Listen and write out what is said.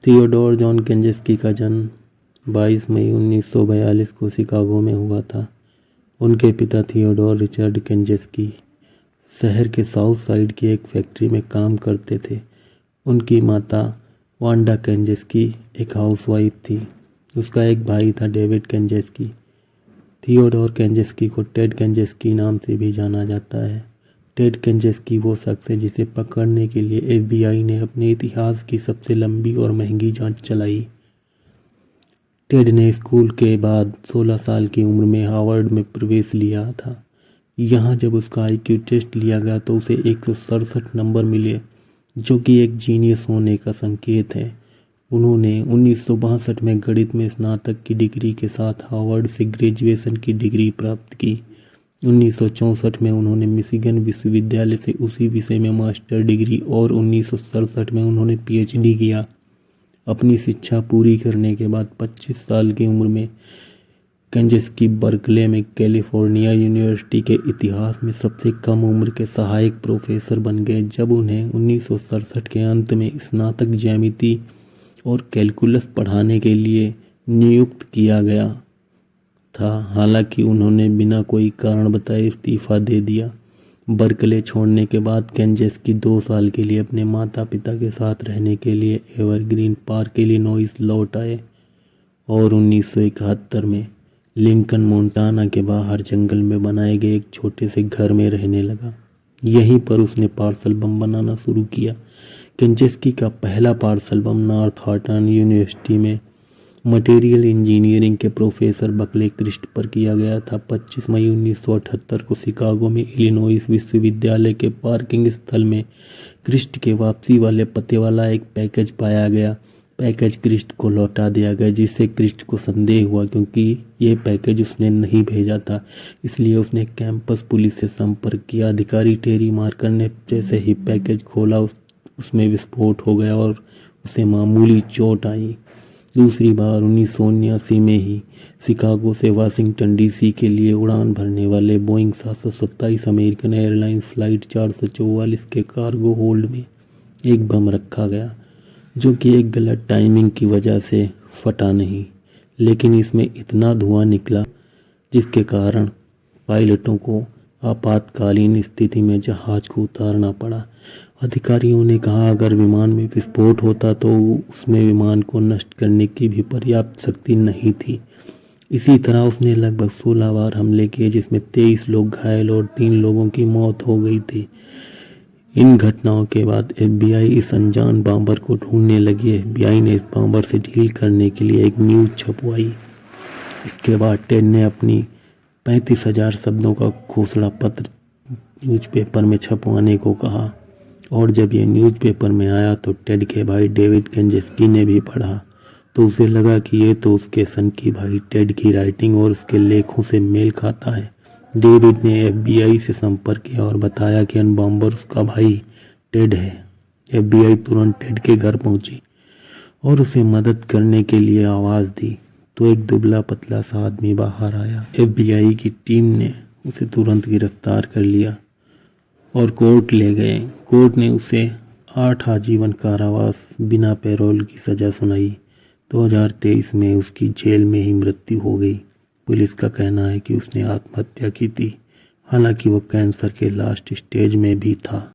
Theodore John केंजेस्की का जन्म 22 मई 1942 को शिकागो में हुआ था। उनके पिता थियोडोर रिचर्ड केंजेस्की शहर के साउथ साइड की एक फैक्ट्री में काम करते थे। उनकी माता वांडा केंजेस्की एक हाउसवाइफ थी। उसका एक भाई था डेविड केंजेस्की। थियोडोर केंजेस्की को टेड केंजेस्की नाम से भी जाना जाता है। टेड केंजेस्की वो शख्स है जिसे पकड़ने के लिए FBI ने अपने इतिहास की सबसे लंबी और महंगी जांच चलाई। टेड ने स्कूल के बाद 16 साल की उम्र में हार्वर्ड में प्रवेश लिया था। यहाँ जब उसका IQ टेस्ट लिया गया तो उसे 167 नंबर मिले, जो कि एक जीनियस होने का संकेत है। उन्होंने 1962 में गणित में स्नातक की डिग्री के साथ हार्वर्ड से ग्रेजुएशन की डिग्री प्राप्त की। 1964 में उन्होंने मिशिगन विश्वविद्यालय से उसी विषय में मास्टर डिग्री और 1967 में उन्होंने PhD किया। अपनी शिक्षा पूरी करने के बाद 25 साल की उम्र में केंजेस्की बर्कले में कैलिफोर्निया यूनिवर्सिटी के इतिहास में सबसे कम उम्र के सहायक प्रोफेसर बन गए, जब उन्हें 1967 के अंत में स्नातक ज्यामिति और कैलकुलस पढ़ाने के लिए नियुक्त किया गया था। हालांकि उन्होंने बिना कोई कारण बताए इस्तीफा दे दिया। बर्कले छोड़ने के बाद केंजेस्की 2 साल के लिए अपने माता पिता के साथ रहने के लिए एवरग्रीन पार्क इलिनॉइस लौट आए और 1971 में लिंकन मोंटाना के बाहर जंगल में बनाए गए एक छोटे से घर में रहने लगा। यहीं पर उसने पार्सल बम बनाना शुरू किया। केंजेस्की का पहला पार्सल बम नॉर्थहार्टन यूनिवर्सिटी में मटेरियल इंजीनियरिंग के प्रोफेसर बकले क्रिस्ट पर किया गया था। 25 मई 1978 को शिकागो में इलिनॉइस विश्वविद्यालय के पार्किंग स्थल में क्रिस्ट के वापसी वाले पते वाला एक पैकेज पाया गया। पैकेज क्रिस्ट को लौटा दिया गया, जिससे क्रिस्ट को संदेह हुआ क्योंकि ये पैकेज उसने नहीं भेजा था। इसलिए उसने कैंपस पुलिस से संपर्क किया। अधिकारी टेरी मार्कर ने जैसे ही पैकेज खोला उसमें विस्फोट हो गया और उसे मामूली चोट आई। दूसरी बार 1979 में ही शिकागो से वाशिंगटन DC के लिए उड़ान भरने वाले बोइंग 727 अमेरिकन एयरलाइंस फ्लाइट 444 के कार्गो होल्ड में एक बम रखा गया, जो कि एक गलत टाइमिंग की वजह से फटा नहीं, लेकिन इसमें इतना धुआं निकला जिसके कारण पायलटों को आपातकालीन स्थिति में जहाज को उतारना पड़ा। अधिकारियों ने कहा अगर विमान में विस्फोट होता तो उसमें विमान को नष्ट करने की भी पर्याप्त शक्ति नहीं थी। इसी तरह उसने लगभग 16 बार हमले किए, जिसमें 23 लोग घायल और 3 लोगों की मौत हो गई थी। इन घटनाओं के बाद FBI इस अनजान बॉम्बर को ढूंढने लगी। FBI ने इस बॉम्बर से डील करने के लिए एक न्यूज़ छपवाई। इसके बाद टेड ने अपनी 35,000 शब्दों का घोषणा पत्र न्यूज़पेपर में छपवाने को कहा, और जब ये न्यूज़पेपर में आया तो टेड के भाई डेविड केंजेस्की ने भी पढ़ा तो उसे लगा कि ये तो उसके सनकी भाई टेड की राइटिंग और उसके लेखों से मेल खाता है। डेविड ने FBI से संपर्क किया और बताया कि अनबॉम्बर उसका भाई टेड है। FBI तुरंत टेड के घर पहुंची और उसे मदद करने के लिए आवाज़ दी तो एक दुबला पतला सा आदमी बाहर आया। FBI की टीम ने उसे तुरंत गिरफ्तार कर लिया और कोर्ट ले गए। कोर्ट ने उसे 8 आजीवन कारावास बिना पैरोल की सज़ा सुनाई। 2023 में उसकी जेल में ही मृत्यु हो गई। पुलिस का कहना है कि उसने आत्महत्या की थी, हालांकि वो कैंसर के लास्ट स्टेज में भी था।